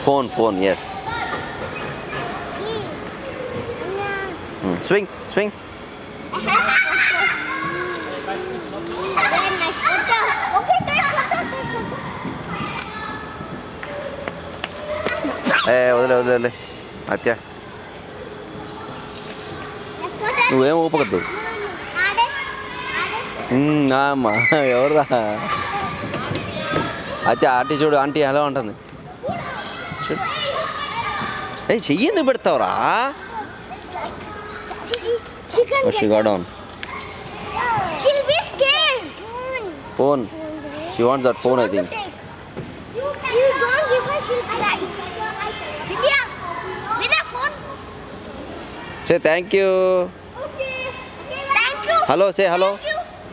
Phone, yes. Swing. వదిలే అత్య నువ్వేం ఊపకద్దు. అమ్మా ఎవర్రా అయితే ఆంటీ చూడు, ఆంటీ ఎలా ఉంటుంది చూడు. చెయ్యి ఎందుకు పెడతావురా? She got down. She'll be scared. Phone. She wants that phone, I think. You don't give her, she'll cry. Vidya, phone. Say thank you. Okay. Thank you. Hello, say hello.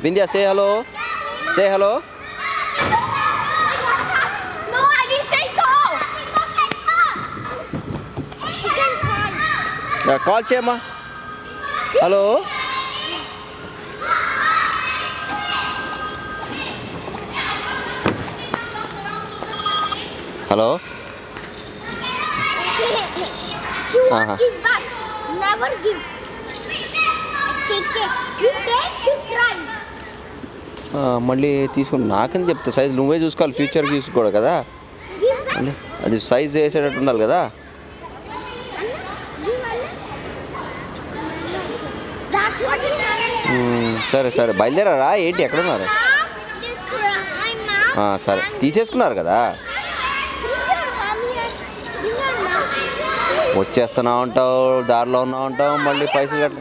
Vindhya, say hello. Say hello. No, I didn't say so. She can call. Yeah, call Chema. Hello. Hello. She won't give back. Never give. Take it. You take, she'll cry. మళ్ళీ తీసుకుని నాకని చెప్తా. Size నువ్వే చూసుకోవాలి, future చూసుకోవాలి కదా. Give back. మళ్ళీ అది సైజ్ వేసేటట్టు ఉండాలి కదా. That's what it is. సరే బయలుదేరారా ఏంటి, ఎక్కడున్నారు? సరే తీసేసుకున్నారు కదా. వచ్చేస్తున్నా ఉంటావు, దారిలో ఉన్నా ఉంటావు, మళ్ళీ పైసలు కట్ట.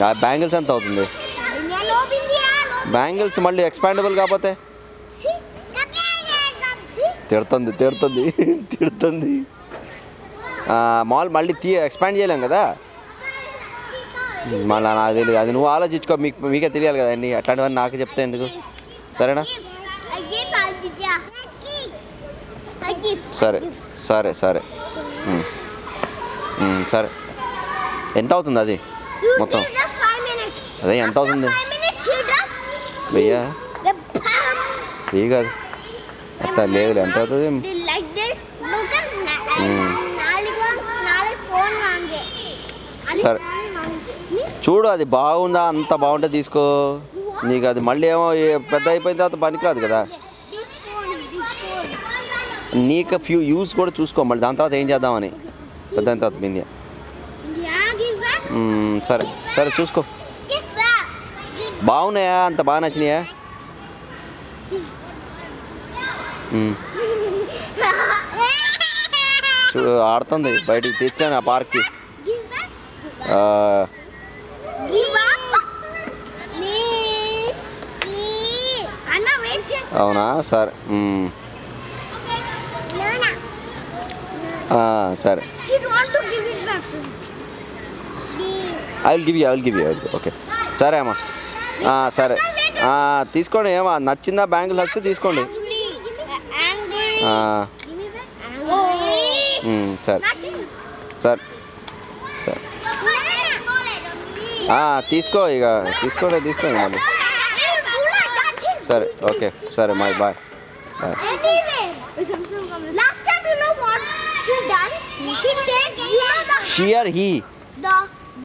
ఆ బ్యాంగిల్స్ ఎంత అవుతుంది? బ్యాంగిల్స్ మళ్ళీ ఎక్స్పాండబుల్ కాకపోతే తిడుతుంది. మాల్ మళ్ళీ ఎక్స్పాండ్ చేయలేం కదా. మళ్ళీ నాకు తెలియదు, అది నువ్వు ఆలోచించుకో. మీకే తెలియాలి కదా అన్నీ. అట్లాంటివన్నీ నాకు చెప్తే ఎందుకు? సరేనా? సరే సరే ఎంత అవుతుంది అది మొత్తం? అదే ఎంత అవుతుంది భయ్యా? ఏ కాదు అంత లేదులే. ఎంత అవుతుంది? సరే చూడు, అది బాగుందా? అంత బాగుంటే తీసుకో. నీకు అది మళ్ళీ ఏమో పెద్ద అయిపోయిన తర్వాత పనికిరాదు కదా. నీకు యూజ్ కూడా చూసుకో మళ్ళీ, దాని తర్వాత ఏం చేద్దామని. పెద్ద అయిన తర్వాత బిందియా. సరే చూసుకో. బాగున్నాయా? అంత బాగా నచ్చినాయా? ఆడుతుంది బయటికి తెచ్చాను ఆ పార్క్కి. అవునా? సరే సరే I will give you. Okay సరే అమ్మా. సరే తీసుకోండి. ఏమా నచ్చిందా? బ్యాంగిల్ వస్తే తీసుకోండి. సరే తీసుకో. ఇక తీసుకోండి మళ్ళీ. సరే ఓకే సరే bye. Last time, you know what she done? She takes, She or he? the